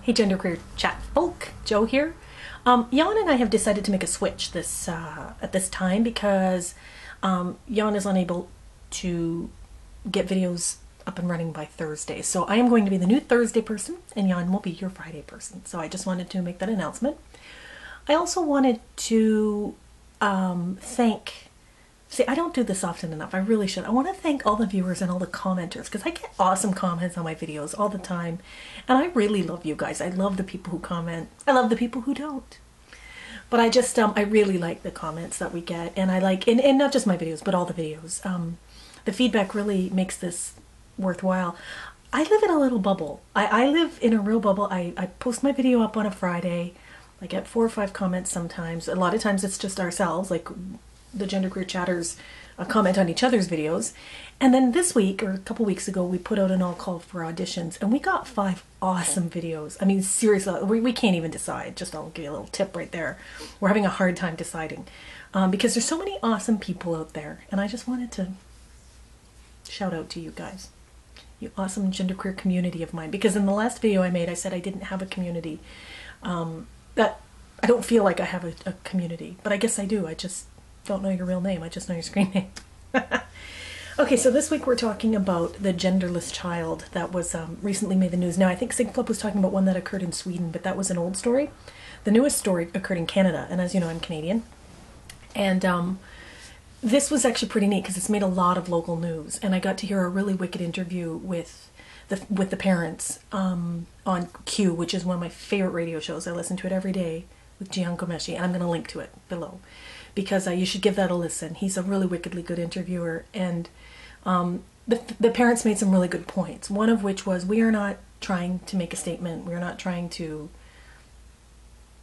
Hey genderqueer chat folk, Joe here. Jan and I have decided to make a switch at this time because Jan is unable to get videos up and running by Thursday. So I am going to be the new Thursday person and Jan will be your Friday person. So I just wanted to make that announcement. I also wanted to see, I don't do this often enough. I really should. I want to thank all the viewers and all the commenters because I get awesome comments on my videos all the time. And I really love you guys. I love the people who comment. I love the people who don't. But I just, I really like the comments that we get. And I like, and not just my videos, but all the videos. The feedback really makes this worthwhile. I live in a little bubble. I live in a real bubble. I post my video up on a Friday. I get 4 or 5 comments sometimes. A lot of times it's just ourselves, like the genderqueer chatters comment on each other's videos. And then this week, or a couple weeks ago, we put out an all call for auditions and we got 5 awesome videos. I mean, seriously, we can't even decide. Just I'll give you a little tip right there. We're having a hard time deciding because there's so many awesome people out there. And I just wanted to shout out to you guys, you awesome genderqueer community of mine. Because in the last video I made, I said I didn't have a community. That I don't feel like I have a community, but I guess I do. I just don't know your real name. I just know your screen name. Okay, so this week we're talking about the genderless child that was recently made the news. Now, I think Sigflip was talking about one that occurred in Sweden, but that was an old story. The newest story occurred in Canada, and as you know, I'm Canadian. And this was actually pretty neat because it's made a lot of local news, and I got to hear a really wicked interview with the parents on Q, which is one of my favorite radio shows. I listen to it every day with Gianco Mesci, and I'm going to link to it below because you should give that a listen. He's a really wickedly good interviewer, and the parents made some really good points, one of which was we are not trying to make a statement. We're not trying to,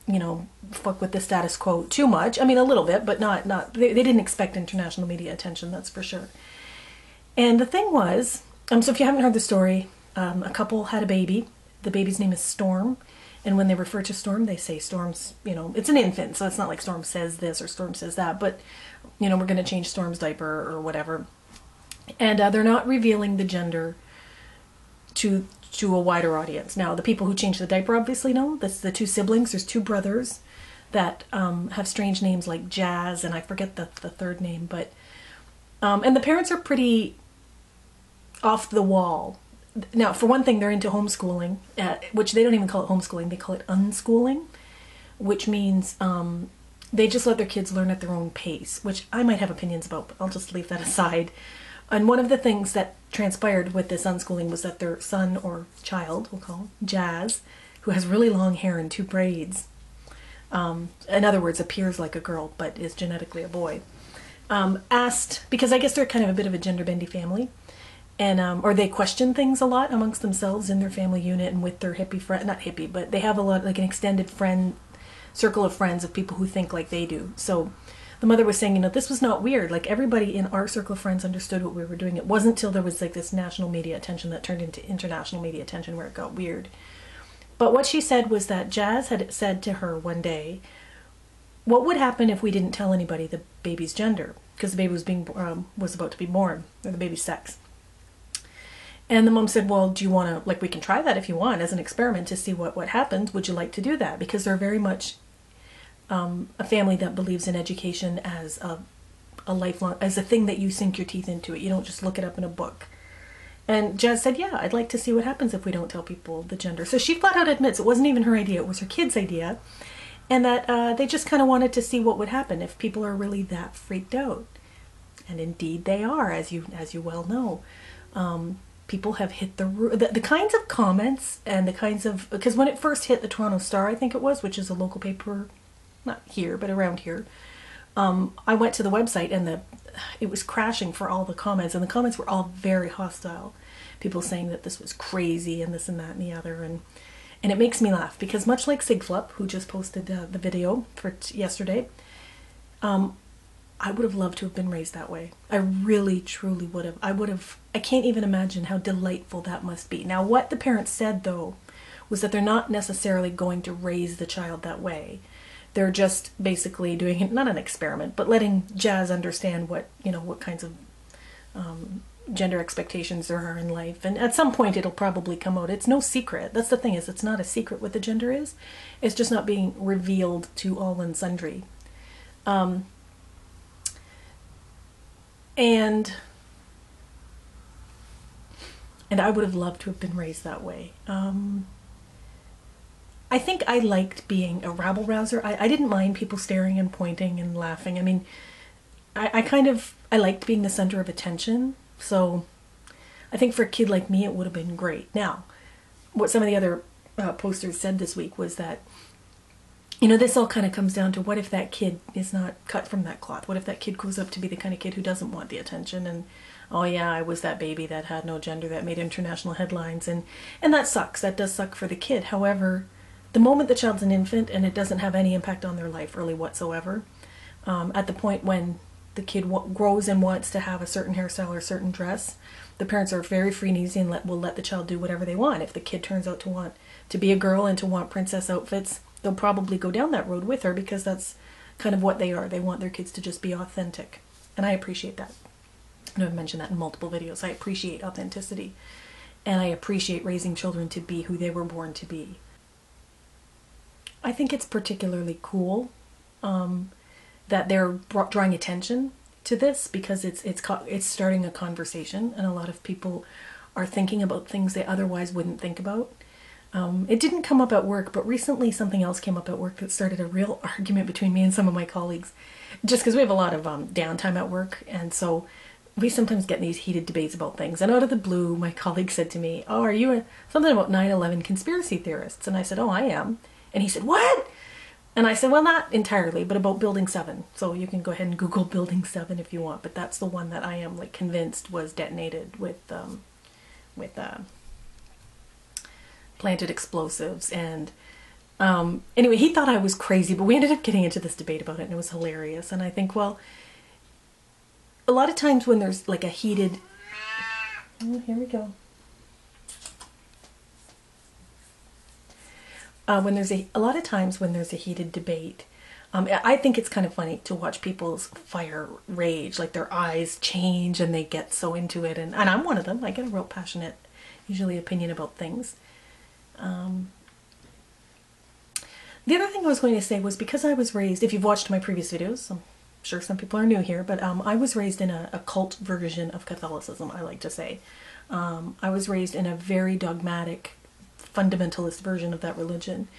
you know, fuck with the status quo too much. I mean, a little bit, but not they didn't expect international media attention, that's for sure. And the thing was, so if you haven't heard the story, a couple had a baby. The baby's name is Storm. And when they refer to Storm, they say Storm's, you know, it's an infant. So it's not like Storm says this or Storm says that. But, you know, we're going to change Storm's diaper or whatever. And they're not revealing the gender to a wider audience. Now, the people who change the diaper obviously know. That's the 2 siblings. There's 2 brothers that have strange names like Jazz. And I forget the third name. But and the parents are pretty off the wall. Now, for one thing, they're into homeschooling, which they don't even call it homeschooling. They call it unschooling, which means they just let their kids learn at their own pace, which I might have opinions about, but I'll just leave that aside. And one of the things that transpired with this unschooling was that their son or child, we'll call him Jazz, who has really long hair and 2 braids, in other words, appears like a girl, but is genetically a boy, asked, because I guess they're kind of a bit of a gender-bendy family, and or they question things a lot amongst themselves in their family unit and with their hippie friend, not hippie, but they have a lot, like an extended circle of friends of people who think like they do. So the mother was saying, you know, this was not weird. Like everybody in our circle of friends understood what we were doing. It wasn't till there was like this national media attention that turned into international media attention where it got weird. But what she said was that Jazz had said to her one day, what would happen if we didn't tell anybody the baby's gender? Because the baby was about to be born, or the baby's sex. And the mom said, well, do you want to, like, we can try that if you want as an experiment to see what happens. Would you like to do that? Because they're very much a family that believes in education as a lifelong, as a thing that you sink your teeth into it. You don't just look it up in a book. And Jazz said, yeah, I'd like to see what happens if we don't tell people the gender. So she flat out admits it wasn't even her idea. It was her kid's idea. And that they just kind of wanted to see what would happen if people are really that freaked out. And indeed they are, as you well know. People have hit the kinds of comments and the kinds of, because when it first hit the Toronto Star, I think it was, which is a local paper, not here, but around here, I went to the website and it was crashing for all the comments, and the comments were all very hostile. People saying that this was crazy and this and that and the other, and it makes me laugh because much like Sigflip, who just posted the video for yesterday, I would have loved to have been raised that way. I really, truly would have. I can't even imagine how delightful that must be. Now, what the parents said, though, was that they're not necessarily going to raise the child that way. They're just basically doing, not an experiment, but letting Jazz understand what, you know, what kinds of gender expectations there are in life. And at some point it'll probably come out. It's no secret. That's the thing, is it's not a secret what the gender is. It's just not being revealed to all and sundry. And I would have loved to have been raised that way. I think I liked being a rabble-rouser. I didn't mind people staring and pointing and laughing. I mean, I liked being the center of attention. So I think for a kid like me, it would have been great. Now, what some of the other posters said this week was that, you know, this all kind of comes down to, what if that kid is not cut from that cloth? What if that kid grows up to be the kind of kid who doesn't want the attention? And, oh yeah, I was that baby that had no gender that made international headlines. And that sucks. That does suck for the kid. However, the moment the child's an infant and it doesn't have any impact on their life really whatsoever, at the point when the kid grows and wants to have a certain hairstyle or a certain dress, the parents are very free and easy and will let the child do whatever they want. If the kid turns out to want to be a girl and to want princess outfits, they'll probably go down that road with her, because that's kind of what they are. They want their kids to just be authentic. And I appreciate that. I know I've mentioned that in multiple videos. I appreciate authenticity. And I appreciate raising children to be who they were born to be. I think it's particularly cool that they're drawing attention to this, because it's starting a conversation, and a lot of people are thinking about things they otherwise wouldn't think about. It didn't come up at work, but recently something else came up at work that started a real argument between me and some of my colleagues, just because we have a lot of downtime at work, and so we sometimes get these heated debates about things. And out of the blue, my colleague said to me, "Oh, are you something about 9/11 conspiracy theorists?" And I said, "Oh, I am." And he said, "What?" And I said, "Well, not entirely, but about Building 7. So you can go ahead and Google Building 7 if you want, but that's the one that I am like convinced was detonated with planted explosives." And anyway, he thought I was crazy, but we ended up getting into this debate about it, and it was hilarious. And I think, well, a lot of times when there's like a heated... Oh, here we go. A lot of times when there's a heated debate, I think it's kind of funny to watch people's fire rage, like their eyes change and they get so into it. And I'm one of them. I get a real passionate, usually, opinion about things. The other thing I was going to say was, because I was raised, if you've watched my previous videos, I'm sure some people are new here, but I was raised in a cult version of Catholicism, I like to say. I was raised in a very dogmatic, fundamentalist version of that religion.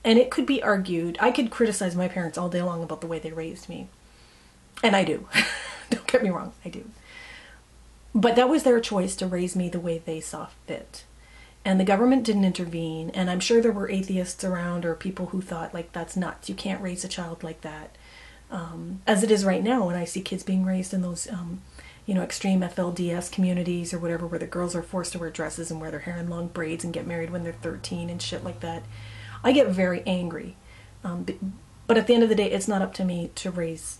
And it could be argued, I could criticize my parents all day long about the way they raised me. And I do. Don't get me wrong, I do. But that was their choice to raise me the way they saw fit. And the government didn't intervene, and I'm sure there were atheists around, or people who thought, like, that's nuts, you can't raise a child like that. As it is right now, when I see kids being raised in those, you know, extreme FLDS communities or whatever, where the girls are forced to wear dresses and wear their hair in long braids and get married when they're 13 and shit like that, I get very angry. But at the end of the day, it's not up to me to raise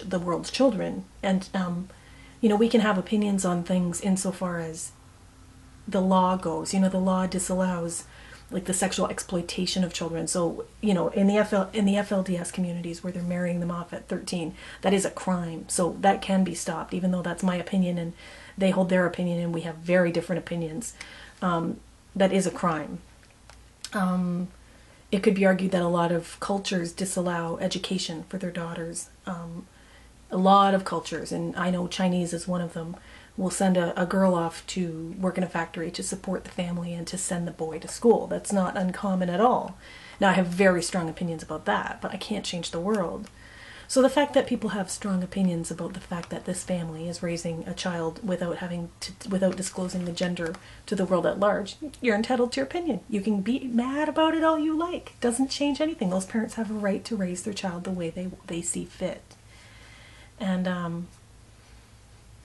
the world's children. And, you know, we can have opinions on things insofar as the law goes. You know, the law disallows like the sexual exploitation of children. So, you know, in the FLDS communities where they're marrying them off at 13, that is a crime. So that can be stopped, even though that's my opinion and they hold their opinion and we have very different opinions. That is a crime. It could be argued that a lot of cultures disallow education for their daughters. A lot of cultures, and I know Chinese is one of them, will send a girl off to work in a factory to support the family and to send the boy to school. That's not uncommon at all. Now, I have very strong opinions about that, but I can't change the world. So the fact that people have strong opinions about the fact that this family is raising a child without disclosing the gender to the world at large, you're entitled to your opinion. You can be mad about it all you like. It doesn't change anything. Those parents have a right to raise their child the way they see fit. And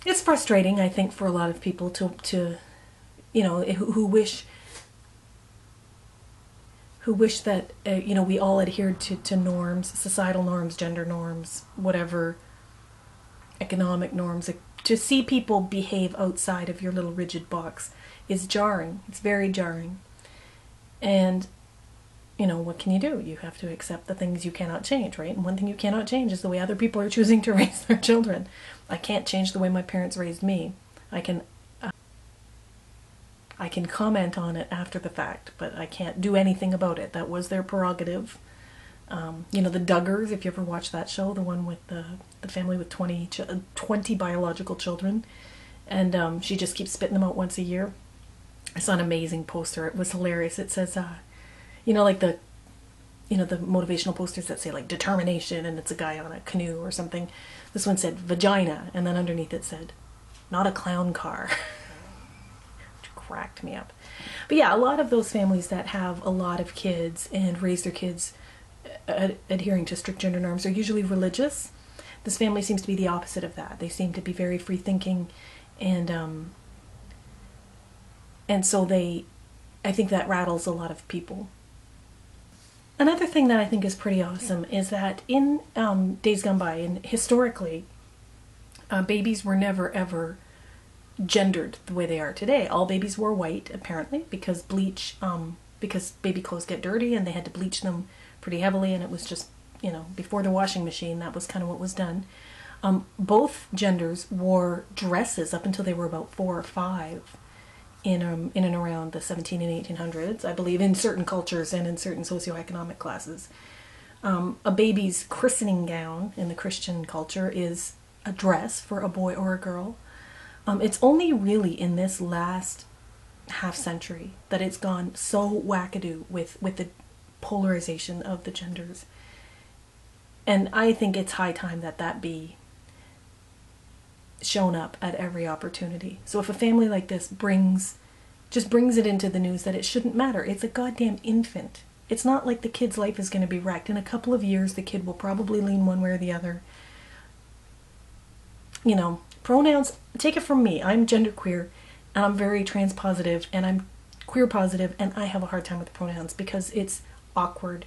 it's frustrating, I think, for a lot of people to you know, who wish that, you know, we all adhered to norms, societal norms, gender norms, whatever, economic norms. To see people behave outside of your little rigid box is jarring. It's very jarring. And, you know, what can you do? You have to accept the things you cannot change, right? And one thing you cannot change is the way other people are choosing to raise their children. I can't change the way my parents raised me. I can I can comment on it after the fact, but I can't do anything about it. That was their prerogative. You know, the Duggars, if you ever watched that show, the one with the family with 20 biological children, and she just keeps spitting them out once a year. I saw an amazing poster. It was hilarious. It says, you know, like the motivational posters that say like determination, and it's a guy on a canoe or something. This one said vagina, and then underneath it said, not a clown car. Which cracked me up. But yeah, a lot of those families that have a lot of kids and raise their kids adhering to strict gender norms are usually religious. This family seems to be the opposite of that. They seem to be very free thinking, and so I think that rattles a lot of people. Another thing that I think is pretty awesome is that in days gone by, and historically, babies were never ever gendered the way they are today. All babies were white, apparently, because because baby clothes get dirty and they had to bleach them pretty heavily, and it was just, you know, before the washing machine, that was kind of what was done. Both genders wore dresses up until they were about 4 or 5 in and around the 17 and 1800s, I believe, in certain cultures and in certain socioeconomic classes. A baby's christening gown in the Christian culture is a dress for a boy or a girl. It's only really in this last half century that it's gone so wackadoo with the polarization of the genders. And I think it's high time that that be shown up at every opportunity. So if a family like this just brings it into the news that it shouldn't matter. It's a goddamn infant. It's not like the kid's life is going to be wrecked. In a couple of years, the kid will probably lean one way or the other. You know, pronouns, take it from me. I'm genderqueer, and I'm very trans positive, and I'm queer positive, and I have a hard time with pronouns because it's awkward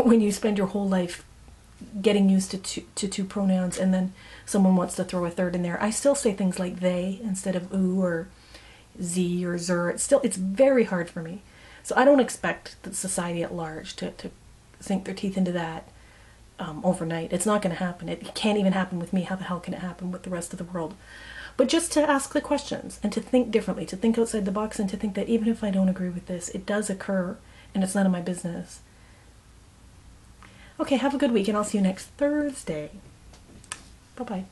when you spend your whole life getting used to two pronouns, and then someone wants to throw a third in there. I still say things like they instead of ooh or z or zer. It's very hard for me. So I don't expect the society at large to sink their teeth into that overnight. It's not going to happen. It can't even happen with me. How the hell can it happen with the rest of the world? But just to ask the questions and to think differently, to think outside the box, and to think that even if I don't agree with this, it does occur and it's none of my business. Okay, have a good week, and I'll see you next Thursday. Bye-bye.